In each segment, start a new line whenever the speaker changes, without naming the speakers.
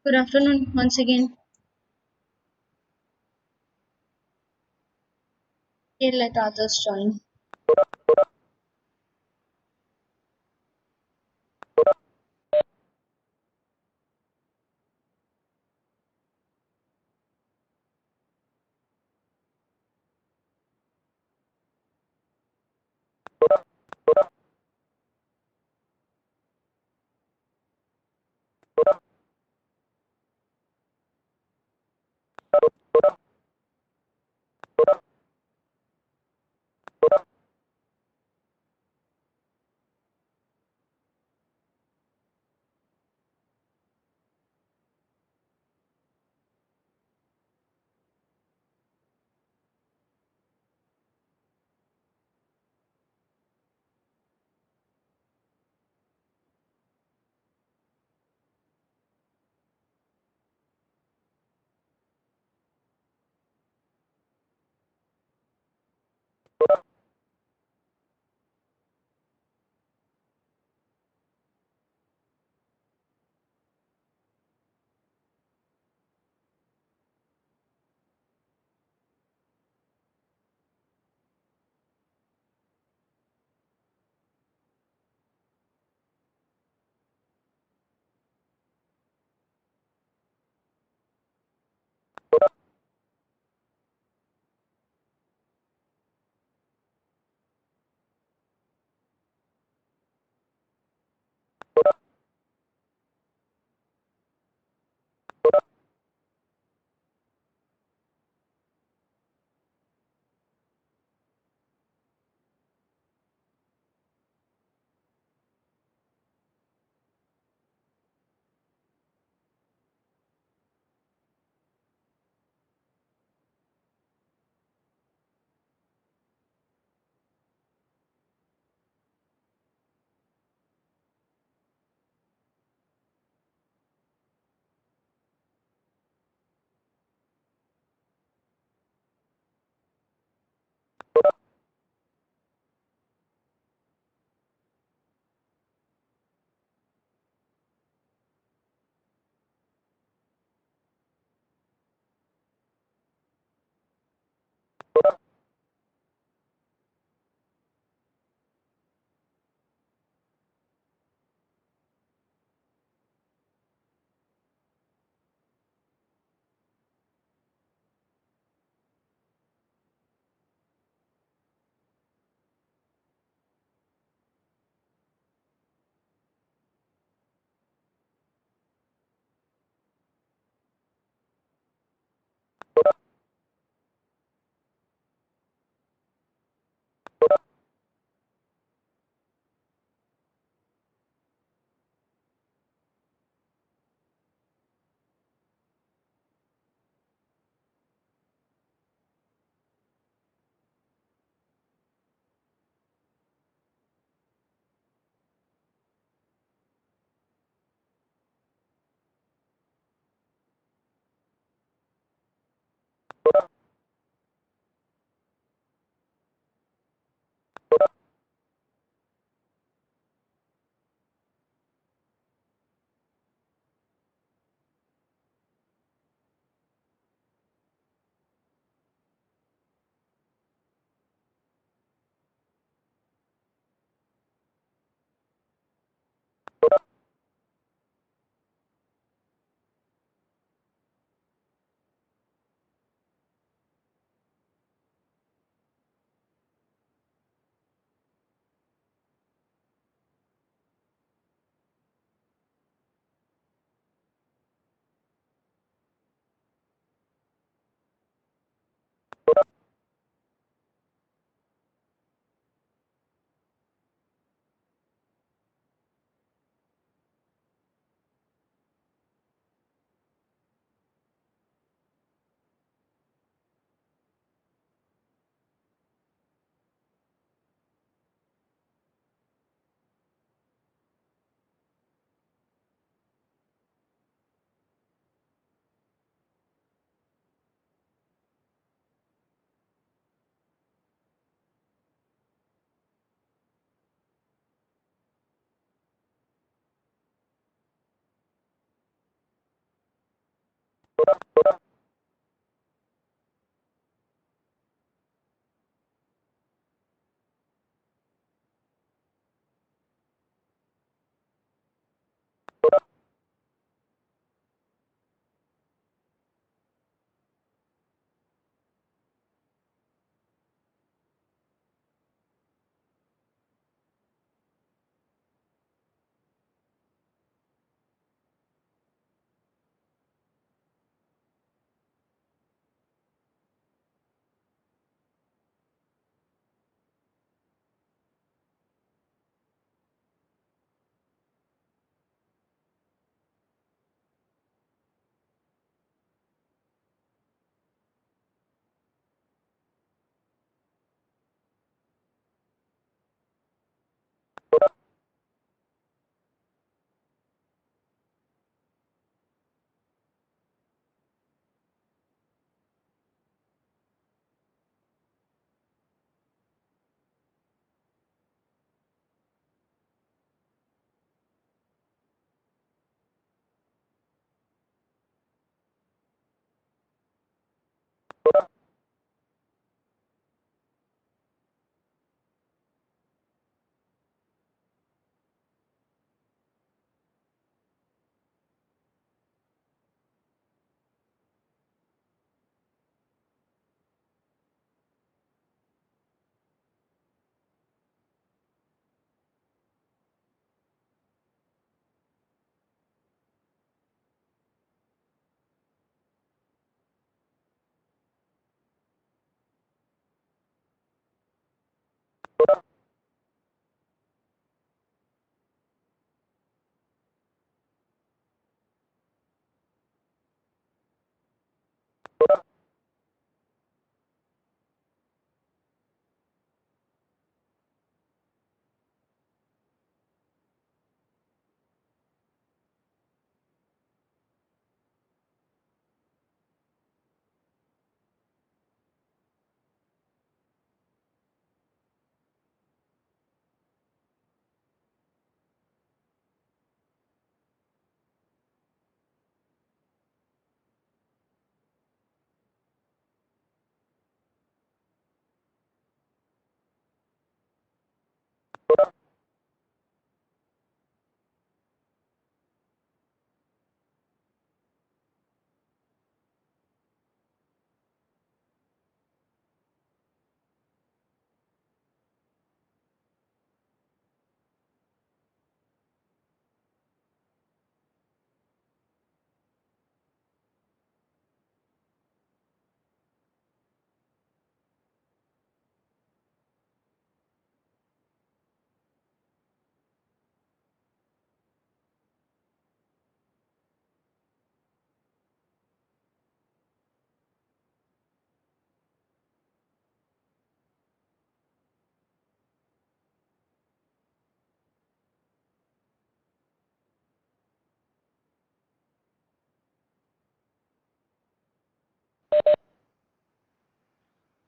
Good afternoon once again. Here let others join.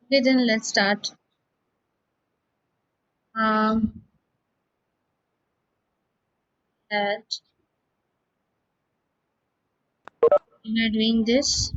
Okay, then let's start. Um, that we are doing this.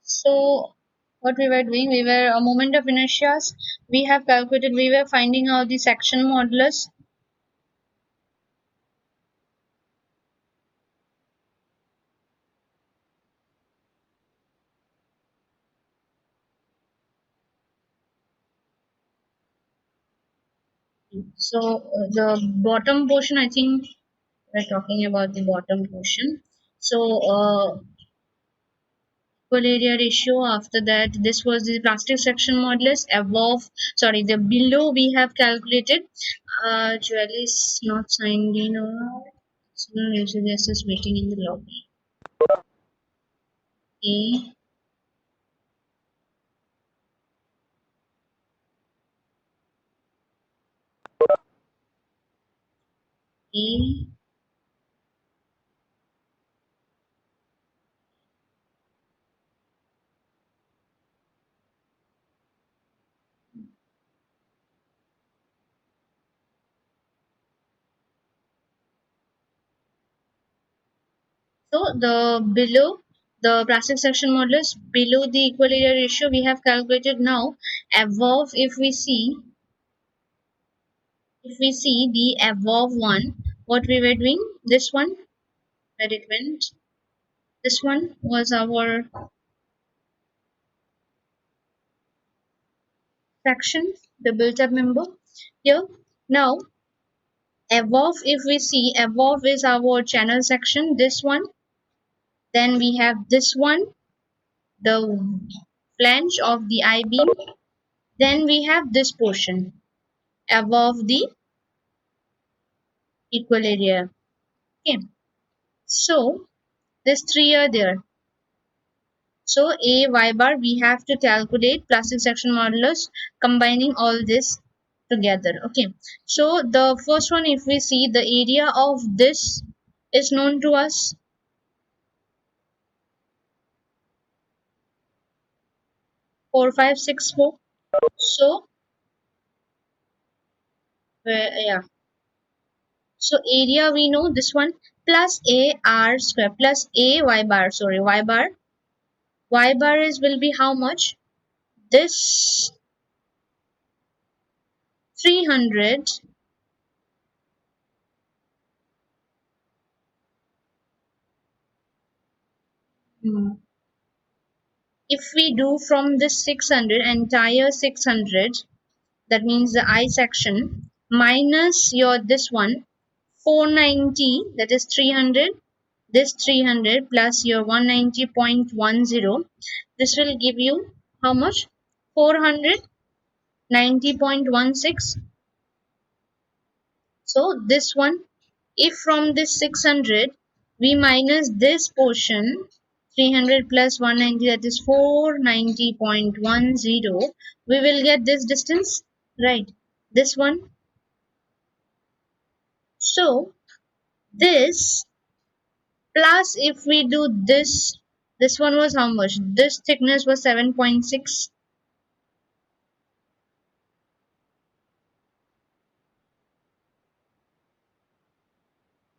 So, what we were doing, we were a moment of inertias. We have calculated. We were finding out the section modulus. So, the bottom portion, I think we're talking about the bottom portion. So, equal area ratio. After that, this was the plastic section modulus. Above, sorry, the below we have calculated. Jewel is not signed in. So, usually just is waiting in the lobby. Okay. So the below the plastic section modulus below the equilibrium ratio we have calculated now. Above, if we see the above one, what we were doing, this one, where it went, this one was our section, the built up member. Here now above, if we see above is our channel section, this one, then we have this one, the flange of the I beam, then we have this portion above the equal area. Okay, so these three are there. So a y bar we have to calculate plastic section modulus combining all this together. Okay, so the first one, if we see the area of this is known to us, 4564. So yeah, so area we know this one, plus a r square plus a y bar, sorry, y bar is will be how much, this 300. Hmm. If we do from this 600, entire 600, that means the I section, minus your this one 490, that is 300, this 300 plus your 190.10, this will give you how much, 490.16. So this one, if from this 600 we minus this portion, 300 plus 190, that is 490.10, we will get this distance, right? This one. So this plus if we do this one was how much? This thickness was 7.6,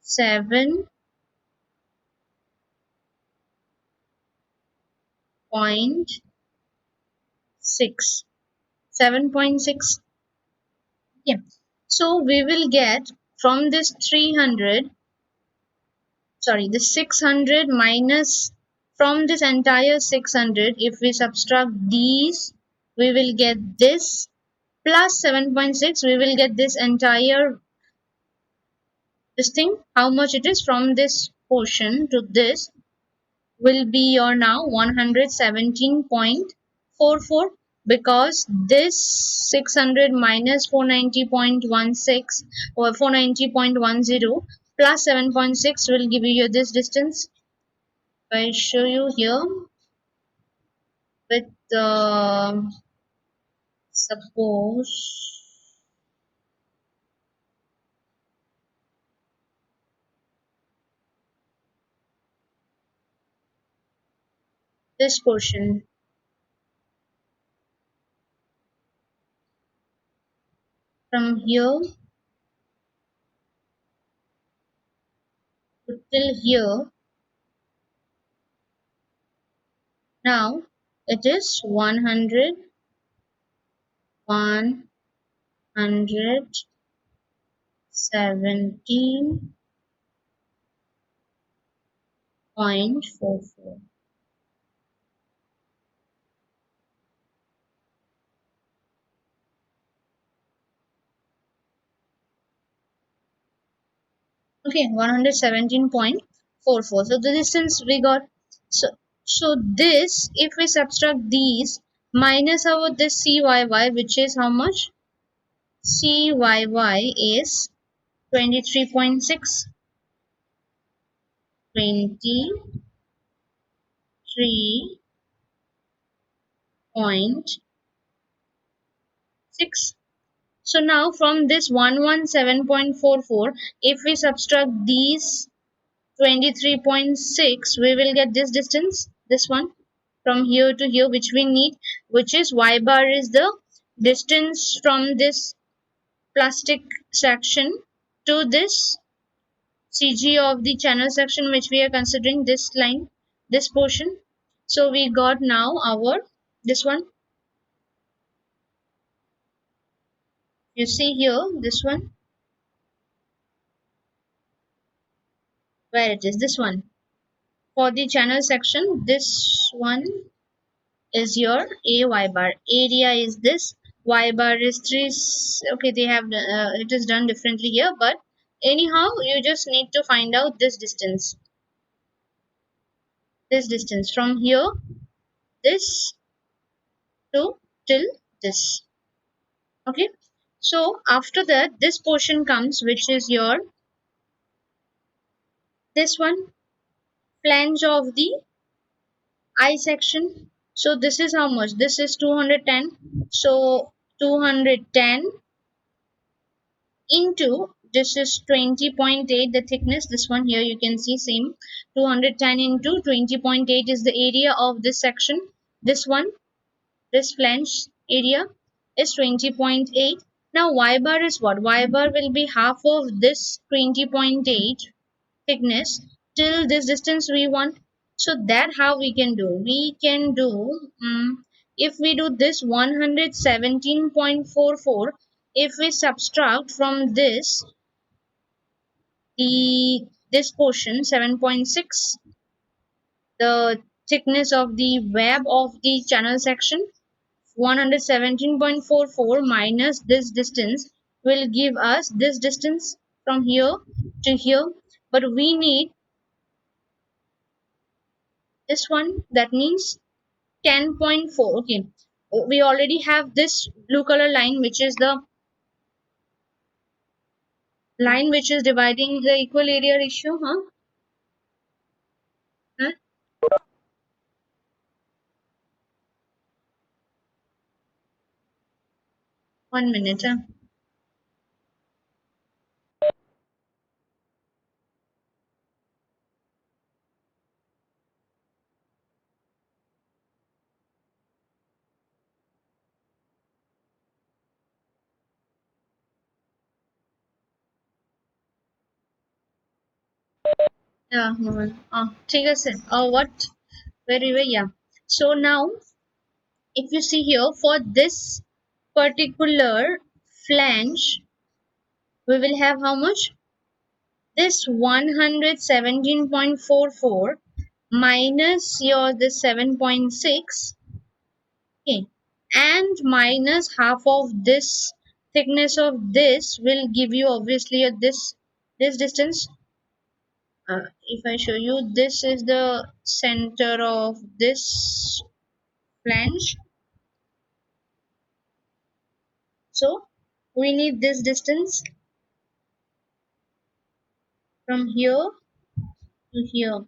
7.6, 7.6. Yeah. So we will get from this 300, sorry, the 600 minus from this entire 600, if we subtract these, we will get this plus 7.6, we will get this entire this thing, how much it is from this portion to this will be your now 117.44, because this 600 minus 490.16 or 490.10 plus 7.6 will give you this distance. I show you here with suppose this portion from here to till here, now it is 100, 117.44. Okay, 117.44. So the distance we got. So this, if we subtract these minus our this CYY, which is how much? CYY is 23.6. 23.6. So now from this 117.44, if we subtract these 23.6, we will get this distance, this one, from here to here, which we need, which is y bar is the distance from this plastic section to this CG of the channel section, which we are considering this line, this portion. So we got now our, this one, you see here, this one, where it is, this one. For the channel section, this one is your AY bar. Area is this. Y bar is 3. Okay, they have it is done differently here, but anyhow, you just need to find out this distance. This distance from here, this to till this. Okay. So after that, this portion comes, which is your, this one, flange of the I section. So this is how much? This is 210. So 210 into, this is 20.8 the thickness, this one here you can see same, 210 into 20.8 is the area of this section. This one, this flange area is 20.8. Now y bar is what? Y bar will be half of this 20.8 thickness till this distance we want. So that how we can do, we can do, if we do this 117.44, if we subtract from this the, this portion 7.6, the thickness of the web of the channel section, 117.44 minus this distance will give us this distance from here to here, but we need this one, that means 10.4. Okay, we already have this blue color line, which is the line which is dividing the equal area ratio, huh? Huh? 1 minute, huh? Yeah, no, ठीक है sir. What? Very well, yeah. So now, if you see here, for this particular flange, we will have how much? This 117.44 minus your this 7.6, okay, and minus half of this thickness of this will give you obviously a this distance. If I show you, this is the center of this flange. So we need this distance from here to here.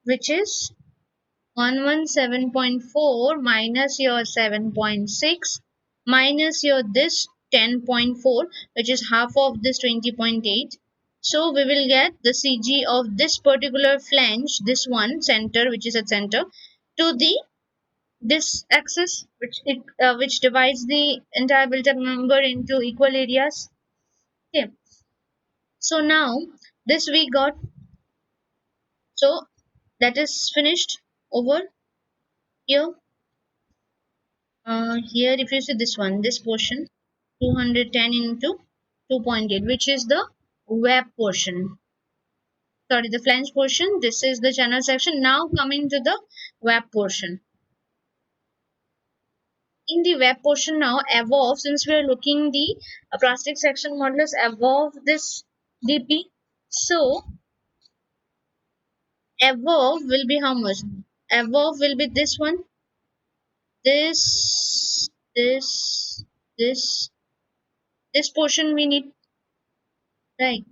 Which is 117.4 minus your 7.6 minus your this 10.4, which is half of this 20.8. So we will get the CG of this particular flange, this one center, which is at center, to the this axis, which divides the entire built-up member into equal areas. Okay. So now this we got. So that is finished over here. Here if you see this one, this portion, 210 into 2.8, which is the web portion. Sorry, the flange portion. This is the channel section. Now coming to the web portion. In the web portion now, above, since we are looking the plastic section modulus above this DP, so above will be how much? Above will be this one, this, this, this portion we need, right?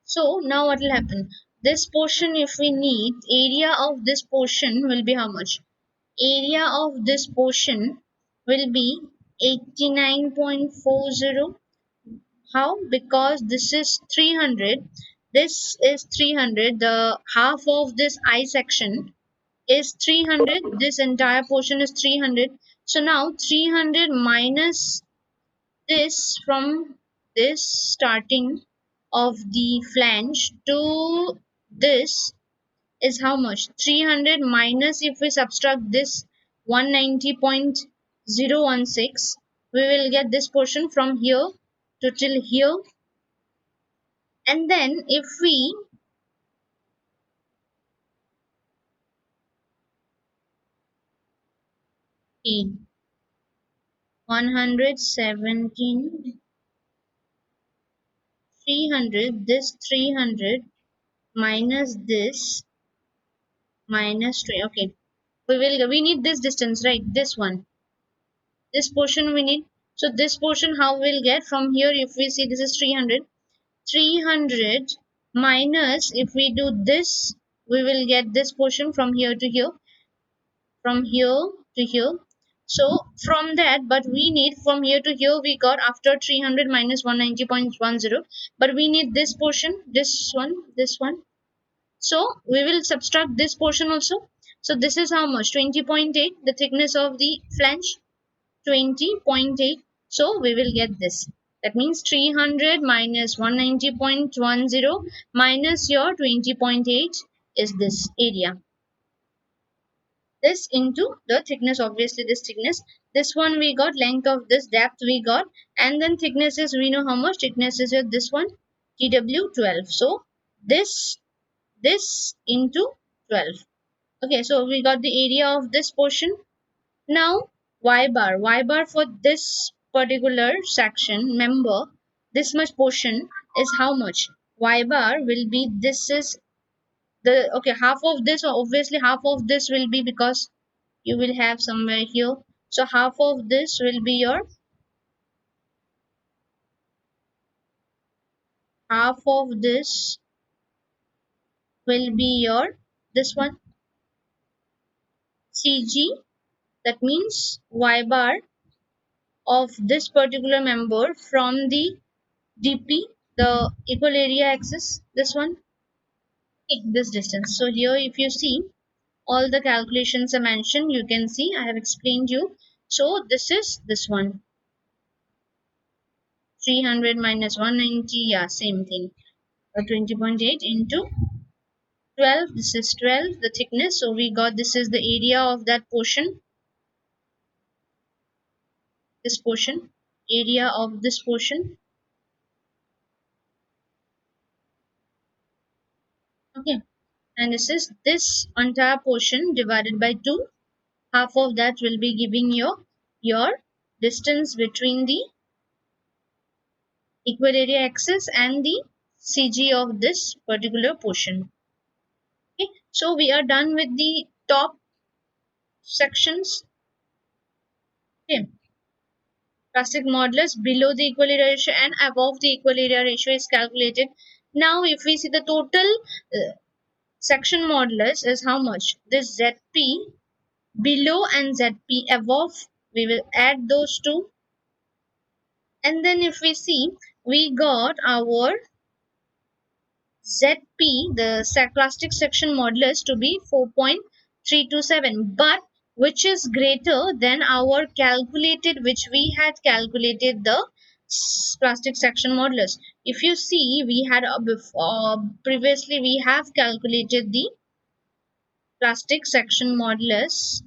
So now what will happen? this portion, if we need, area of this portion will be how much? Area of this portion will be 89.40. How? Because this is 300. This is 300. The half of this I section is 300. This entire portion is 300. So now 300 minus this from this starting of the flange to this is how much? 300 minus, if we subtract this 190.016, we will get this portion from here to till here. And then if we 117, 300, this 300 minus this minus 3. Okay, we need this distance, right? This one, this portion we need. So this portion how we'll get from here? If we see this is 300, 300 minus, if we do this, we will get this portion from here to here, from here to here. So from that, but we need from here to here, we got after 300 minus 190.10, but we need this portion, this one. So we will subtract this portion also. So this is how much? 20.8, the thickness of the flange, 20.8. So we will get this. That means 300 minus 190.10 minus your 20.8 is this area. This into the thickness, obviously this thickness. This one we got, length of this, depth we got, and then thickness is, we know how much thickness is with this one, TW12. So this into 12. Okay, so we got the area of this portion. Now y bar for this particular section member, this much portion is how much? Y bar will be, this is the, okay, half of this, obviously half of this will be, because you will have somewhere here, so half of this will be your, half of this will be your, this one, CG. That means y bar of this particular member from the DP, the equal area axis, this one, okay, this distance. So here if you see, all the calculations are mentioned, you can see I have explained you. So this is this one, 300 minus 190, yeah, same thing, 20.8 into 12, this is 12, the thickness. So we got, this is the area of that portion, this portion, area of this portion. Okay, and this is this entire portion divided by 2. Half of that will be giving your distance between the equal area axis and the CG of this particular portion. Okay, so we are done with the top sections. Okay, plastic modulus below the equal area ratio and above the equal area ratio is calculated. Now if we see the total section modulus is how much? This ZP below and ZP above, we will add those two, and then if we see, we got our ZP, the plastic section modulus, to be 4.327, but which is greater than our calculated, which we had calculated the plastic section modulus. If you see, we had previously we have calculated the plastic section modulus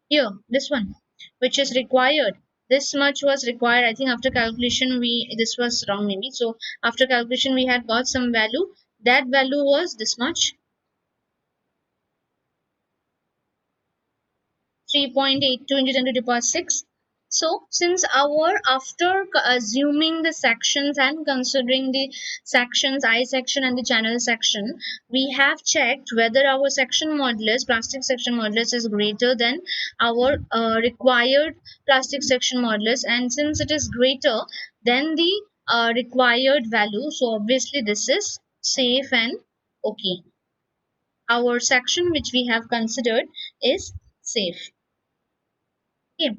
here, this one, which is required, this much was required. I think after calculation we, this was wrong maybe, so after calculation we had got some value, that value was this much, 3.82 into 10 to the power 6. So since our, after assuming the sections and considering the sections, I section and the channel section, we have checked whether our section modulus, plastic section modulus, is greater than our required plastic section modulus, and since it is greater than the required value, so obviously this is safe and okay. Our section which we have considered is safe. Okay.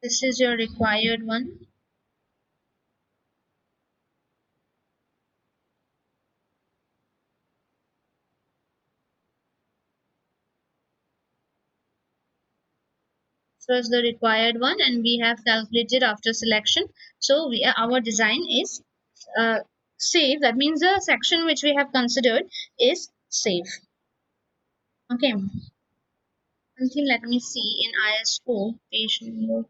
This is your required one. So it's the required one, and we have calculated after selection. So our design is uh, safe. That means the section which we have considered is safe. Okay. Something, let me see in IS4 page number.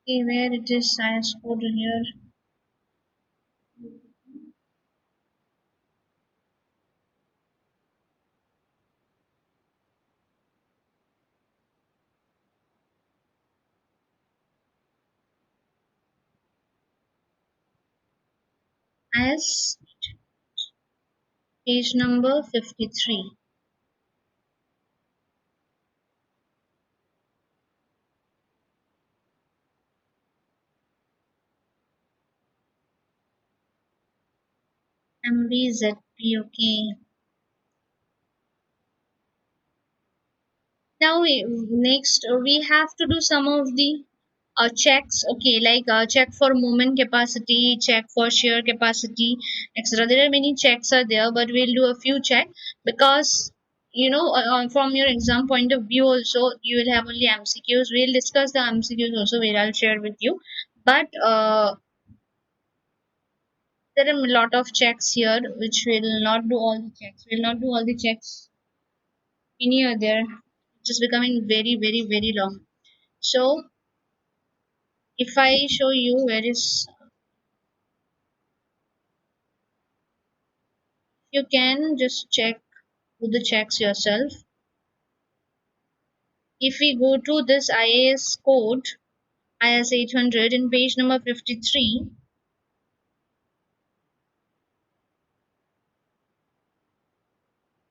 Okay, where it is IS4 here. As page number 53. MBZP. Okay. Now next we have to do some of the checks. Okay, like check for moment capacity, check for shear capacity, etc. There are many checks are there, but we'll do a few check because from your exam point of view also you will have only MCQs. We'll discuss the MCQs also where I'll share with you. But there are a lot of checks here which will not do all the checks. We'll not do all the checks in here there. Just becoming very, very, very long. So if I show you where is, you can just check do the checks yourself. If we go to this IAS code, IAS 800 in page number 53,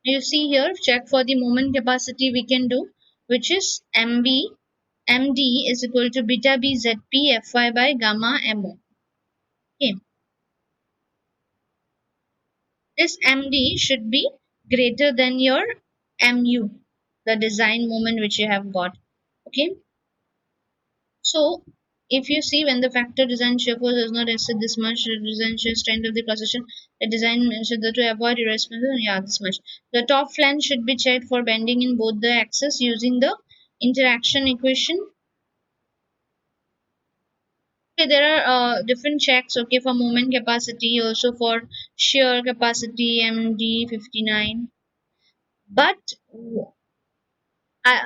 you see here check for the moment capacity we can do, which is MD is equal to beta B ZP Fy by gamma MO. Okay. This MD should be greater than your MU, the design moment which you have got. Okay. So if you see when the factor design shear force does not exceed this much, the design shear strength of the cross section, the design should to avoid irresponsible, yeah, this much. The top flange should be checked for bending in both the axes using the interaction equation. Okay, there are different checks. Okay, for moment capacity, also for shear capacity, MD 59. But I,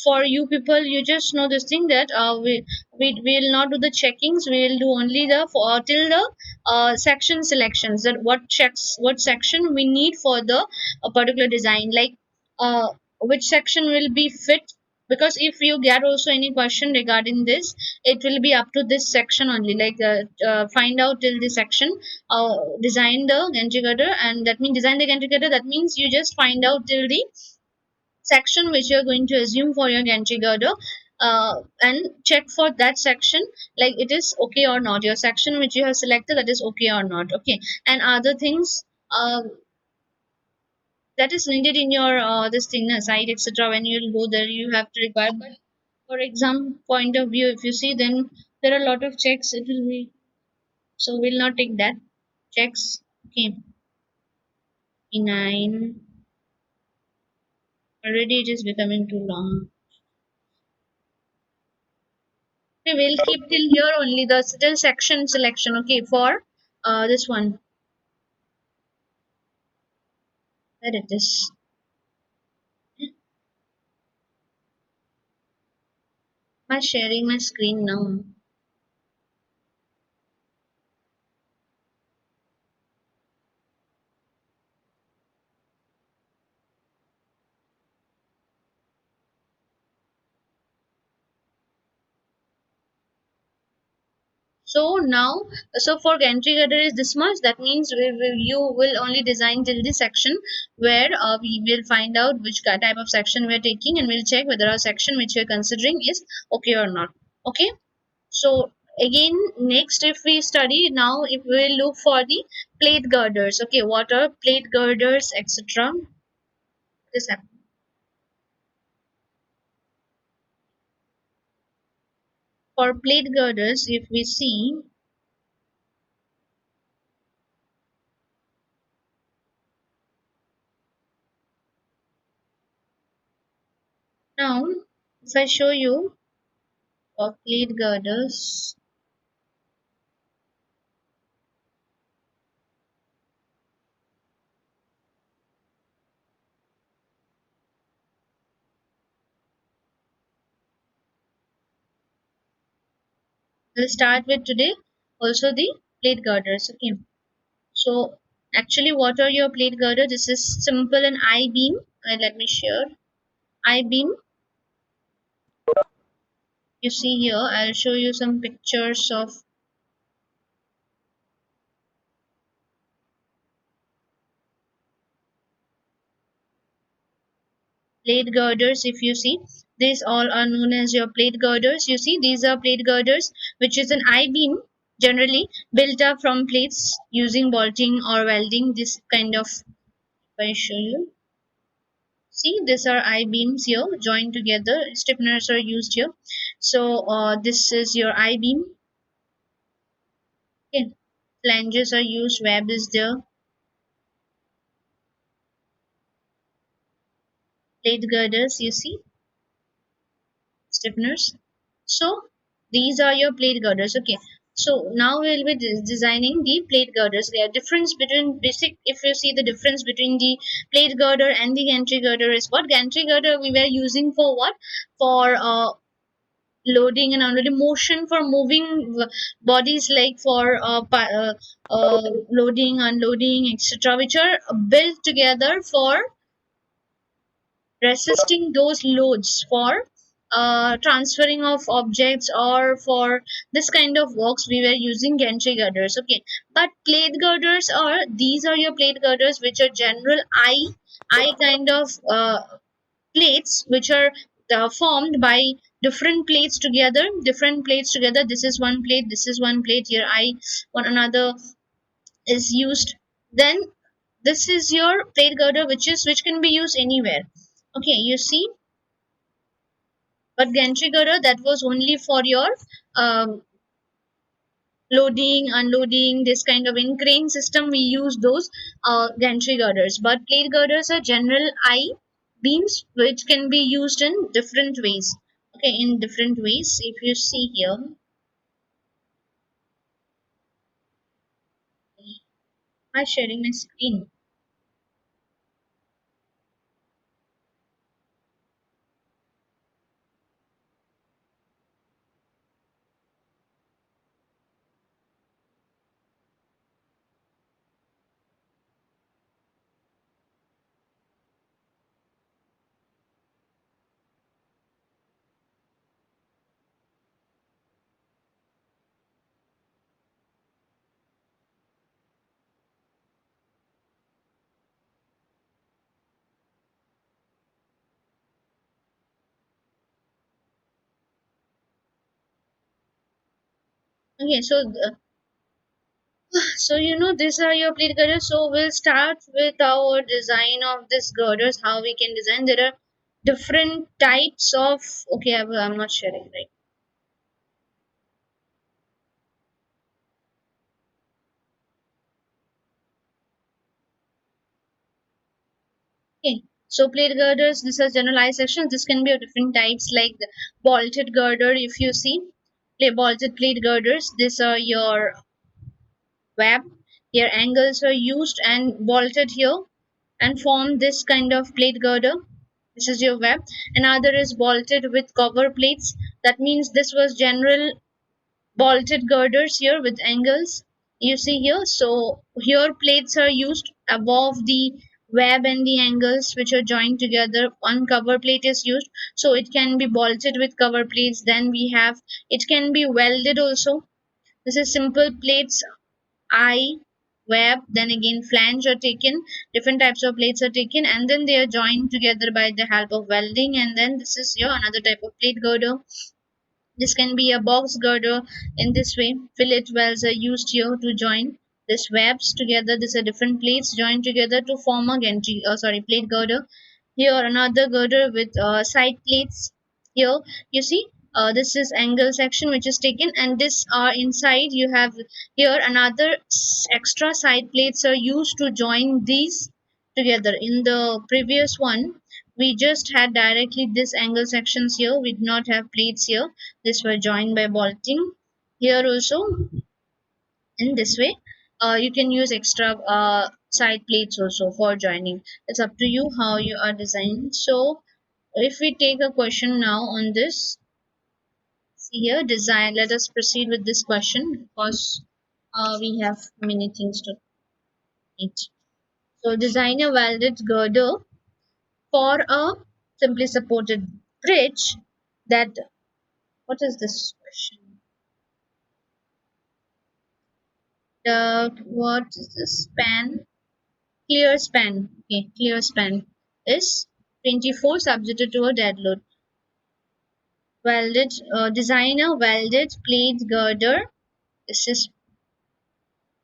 for you people, you just know this thing that we will not do the checkings. We will do only the for till the section selections. That what checks what section we need for the particular design. Like which section will be fit. Because if you get also any question regarding this, it will be up to this section only. Like find out till this section, design the gantry girder, and that means design the gantry girder. That means you just find out till the section which you're going to assume for your gantry girder, and check for that section like it is okay or not, your section which you have selected, that is okay or not. Okay, and other things that is needed in your this thing site, etc. When you will go there you have to require. But for exam point of view, if you see, then there are a lot of checks it will be, so we'll not take that checks. Okay, E9, already it is becoming too long. We will keep till here only the still section selection. Okay, for this one, where it is. Am I sharing my screen now? So now, so for gantry girder is this much. That means you will only design till the section where we will find out which type of section we are taking, and we'll check whether our section which we are considering is okay or not. Okay. So again, next if we study now, if we will look for the plate girders. Okay, what are plate girders, etc. This for plate girders, if we see now, if I show you for plate girders, we'll start with today also the plate girders. Okay, so actually, what are your plate girder? This is simple and I beam. Let me share I beam. You see here, I'll show you some pictures of plate girders. If you see, these all are known as your plate girders. You see, these are plate girders, which is an I beam generally built up from plates using bolting or welding. This kind of, if I show you, see, these are I beams here joined together. Stiffeners are used here. So this is your I beam. Okay. Flanges are used. Web is there. Plate girders. You see, stiffeners. So these are your plate girders. Okay. So now we will be designing the plate girders. The difference between basic, if you see the difference between the plate girder and the gantry girder is what? Gantry girder we were using for what? For loading and unloading, motion for moving bodies, like for loading, unloading, etc., which are built together for resisting those loads, for transferring of objects, or for this kind of works we were using gantry girders. Okay, but plate girders are, these are your plate girders which are general I kind of plates, which are formed by different plates together. This is one plate, this is one plate, here I one another is used. Then this is your plate girder, which can be used anywhere. Okay, you see, but gantry girder, that was only for your um, loading, unloading, this kind of in crane system we use those gantry girders. But plate girders are general I beams which can be used in different ways. Okay, in different ways. If you see here, I'm sharing my screen. Okay, so so you know these are your plate girders. So we'll start with our design of this girders. How we can design? There are different types of. Okay, I'm not sharing, right. Okay. So plate girders, this is generalized sections. This can be of different types, like the bolted girder. If you see, bolted plate girders. These are your web. Here angles are used and bolted here and form this kind of plate girder. This is your web. Another is bolted with cover plates. That means this was general bolted girders here with angles. You see here. So here plates are used above the web and the angles which are joined together. One cover plate is used. So it can be bolted with cover plates. Then we have, it can be welded also. This is simple plates, eye, web, then again flange are taken, different types of plates are taken, and then they are joined together by the help of welding. And then this is your another type of plate girder. This can be a box girder. In this way, fillet welds are used here to join these webs together. These are different plates joined together to form a gantry, plate girder. Here another girder with side plates. Here you see, this is angle section which is taken, and this are inside. You have here another extra side plates are used to join these together. In the previous one, we just had directly this angle sections here. We did not have plates here. This were joined by bolting. Here also in this way, you can use extra side plates also for joining. It's up to you how you are designed. So if we take a question now on this, see here design. Let us proceed with this question because we have many things to eat. So design a welded girder for a simply supported bridge that, what is this question? The what is this span? Clear span. Okay, clear span is 24 subjected to a dead load. Welded designer welded plate girder. This is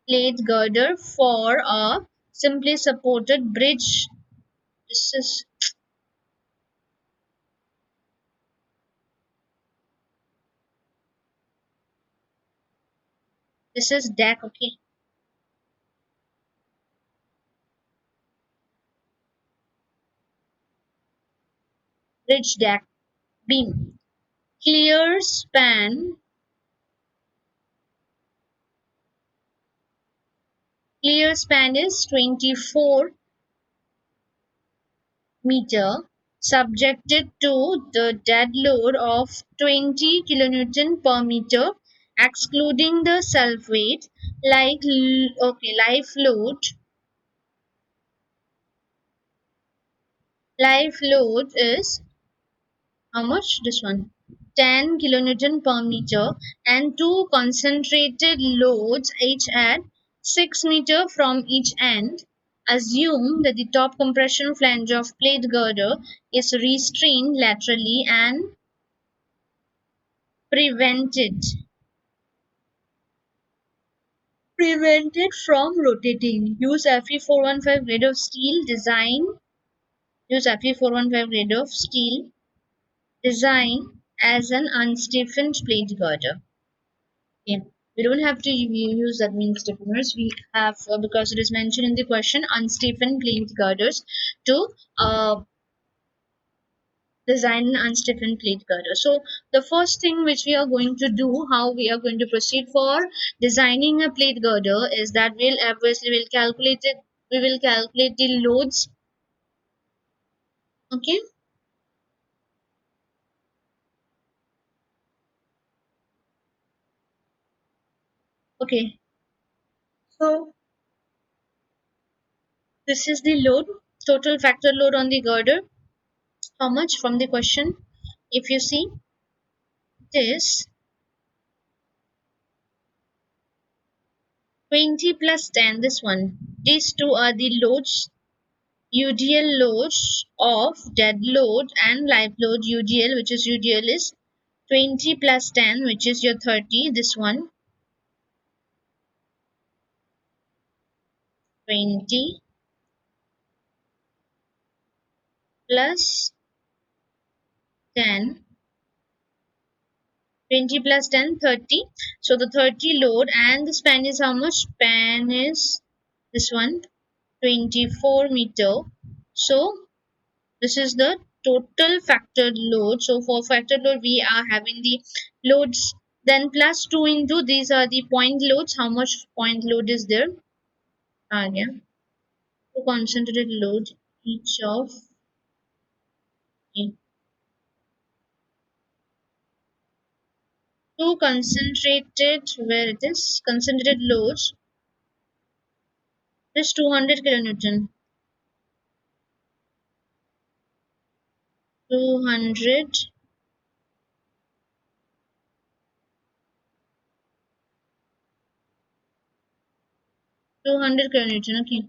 plate girder for a simply supported bridge. This is deck. Okay, bridge deck beam. Clear span. Clear span is 24 meter, subjected to the dead load of 20 kilonewton per meter, excluding the self weight. Life load. Life load is how much? This one, 10 kilonewton per meter, and two concentrated loads each at 6 meter from each end. Assume that the top compression flange of plate girder is restrained laterally and prevented prevented from rotating. Use Fe415 grade of steel design as an unstiffened plate girder. Okay. We don't have to use that means stiffeners. We have, because it is mentioned in the question, unstiffened plate girders to design an unstiffened plate girder. So the first thing which we are going to do, how we are going to proceed for designing a plate girder, is that we'll calculate it. We will calculate the loads. Okay. Okay. So this is the load, total factor load on the girder. How much from the question? If you see this 20 plus 10, this one. These two are the loads, UDL loads of dead load and live load. UDL, which is UDL is 20 plus 10, which is your 30. This one 20 plus 10. 20 plus 10, 30. So the 30 load, and the span is how much? Span is this one, 24 meter. So this is the total factored load. So for factored load, we are having the loads Then plus 2 into these are the point loads. How much point load is there? Yeah. To concentrated load each of two concentrated, where it is concentrated loads is 200 kilonewton. 200 200 kilonewton. Okay.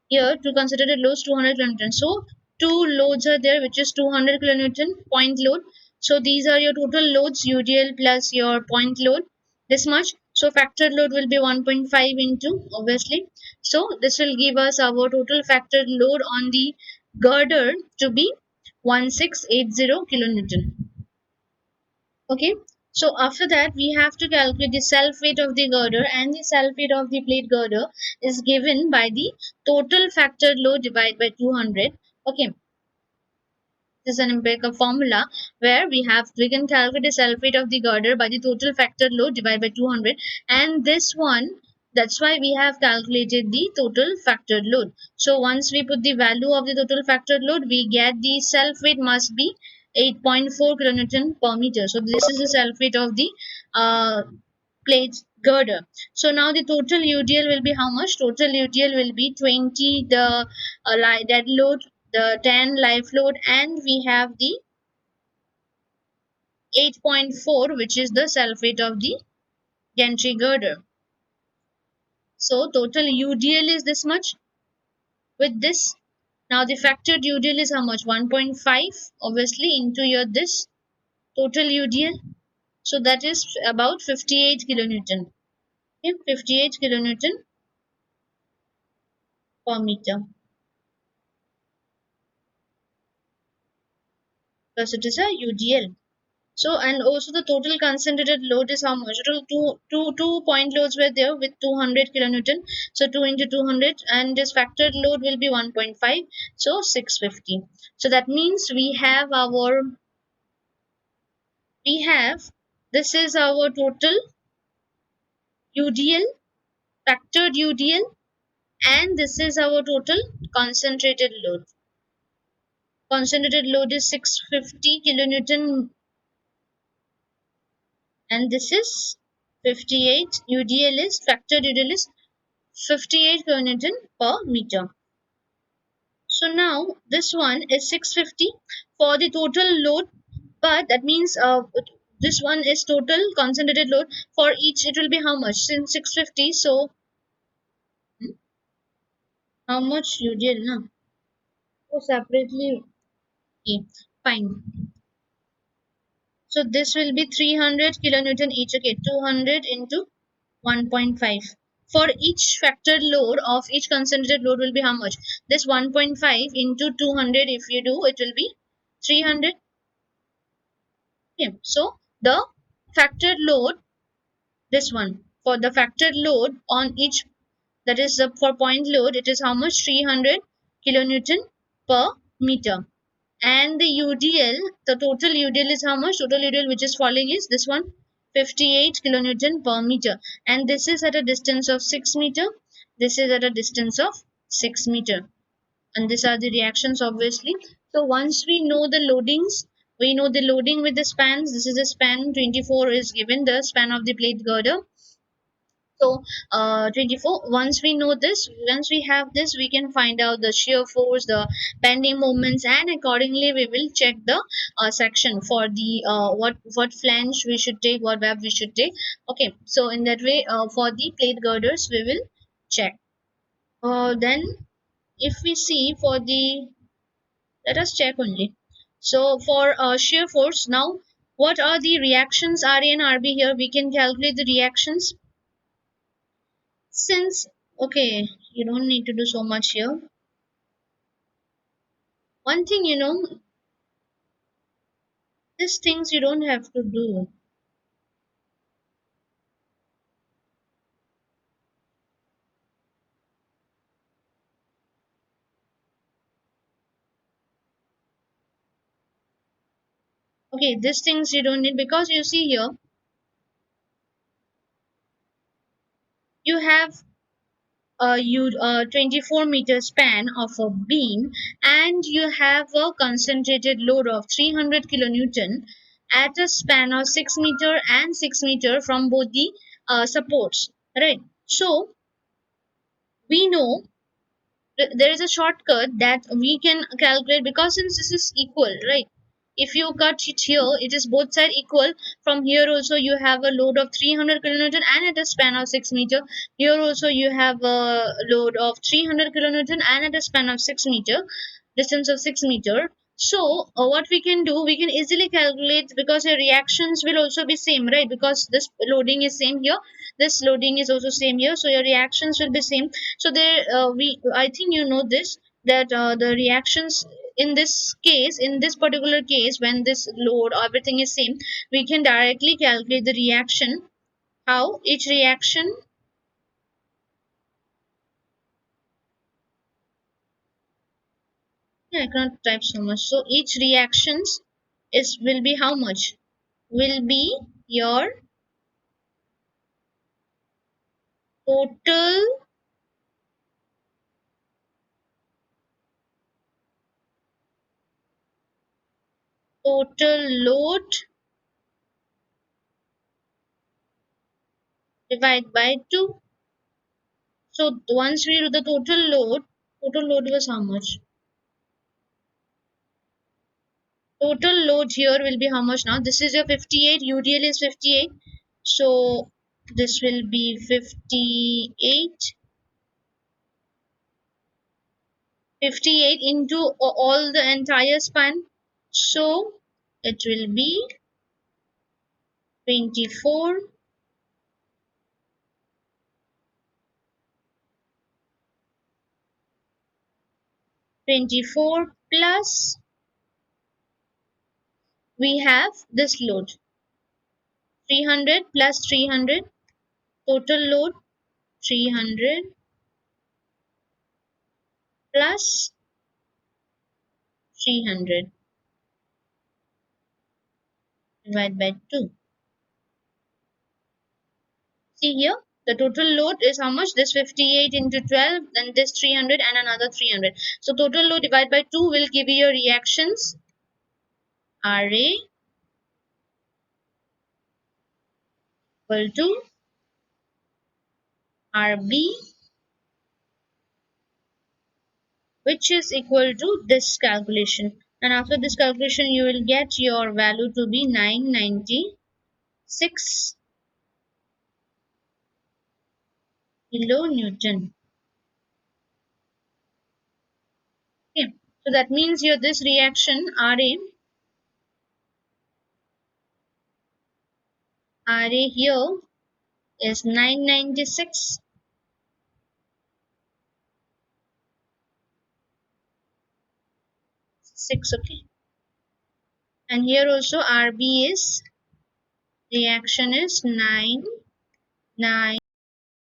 Here to consider the loads 200 kilonewton. So two loads are there, which is 200 kilonewton point load. So these are your total loads, UDL plus your point load. This much. So factored load will be 1.5 into, obviously. So this will give us our total factored load on the girder to be 1680 kilonewton. Okay. So after that, we have to calculate the self weight of the girder, and the self weight of the plate girder is given by the total factored load divided by 200. Okay, this is an empirical formula where we can calculate the self weight of the girder by the total factored load divided by 200, and this one, that's why we have calculated the total factored load. So once we put the value of the total factored load, we get the self weight must be 8.4 kilonewton per meter. So this is the self weight of the uh, plate girder. So now the total UDL will be how much? Total UDL will be 20 the dead load, the 10 live load, and we have the 8.4, which is the self weight of the gantry girder. So total UDL is this much with this. Now the factored UDL is how much? 1.5 obviously into your this total UDL. So that is about 58 kilonewton. Okay, 58 kilonewton per meter. Because it is a UDL. So and also the total concentrated load is how much? Total two point loads were there with 200 kilonewton. So 2 into 200, and this factored load will be 1.5. So 650. So that means we have this is our total UDL, factored UDL, and this is our total concentrated load. Concentrated load is 650 kilonewton, and this is 58. UDL is factored UDL is 58 kilonewton per meter. So now this one is 650 for the total load, but that means this one is total concentrated load. For each it will be how much? Since 650, so how much UDL? No? So separately, okay, fine. So this will be 300 kilonewton each. Okay, 200 into 1.5. For each factored load of each concentrated load will be how much? This 1.5 into 200, if you do, it will be 300. Okay. So the factored load, this one, for the factored load on each, that is for point load, it is how much? 300 kilonewton per meter. And the UDL, the total UDL is how much? Total UDL which is falling is this one, 58 kilonewton per meter, and this is at a distance of 6 meter. This is at a distance of 6 meter, and these are the reactions obviously. So once we know the loadings, we know the loading with the spans. This is the span 24 is given, the span of the plate girder. So 24, once we know this, once we have this, we can find out the shear force, the bending moments, and accordingly we will check the section for the what flange we should take, what web we should take. Okay, so in that way, for the plate girders we will check. Then if we see for the, let us check only. So for shear force, now what are the reactions RA and RB? Here we can calculate the reactions. Since, okay, you don't need to do so much here. One thing, these things you don't have to do. Okay, these things you don't need, because you see here you have a 24-meter span of a beam, and you have a concentrated load of 300 kilonewton at a span of 6 meter and 6 meter from both the supports, right? So we know there is a shortcut that we can calculate, because since this is equal, right? If you cut it here, it is both side equal. From here also you have a load of 300 kilonewton and at a span of 6 meter. Here also you have a load of 300 kilonewton and at a span of 6 meter, distance of 6 meter. So what we can do, we can easily calculate, because your reactions will also be same, right? Because this loading is same here, this loading is also same here, so your reactions will be same. So there we I think you know this, that the reactions in this case, in this particular case, when this load everything is same, we can directly calculate the reaction. How? Each reaction, yeah, I cannot type so much. So each reactions is will be how much? Will be your total load divided by 2. So once we do the total load was how much? Total load here will be how much now? This is your 58, UDL is 58. So this will be 58, 58 into all the entire span. So it will be 24, 24 plus we have this load 300 plus 300, total load 300 plus 300 divided by 2. See here, the total load is how much? This 58 into 12, then this 300 and another 300. So total load divided by 2 will give you your reactions. Ra equal to Rb, which is equal to this calculation. And after this calculation, you will get your value to be 996 kilonewton. Okay. So that means here this reaction Ra here is 996 6. Okay. And here also Rb is reaction is 9 9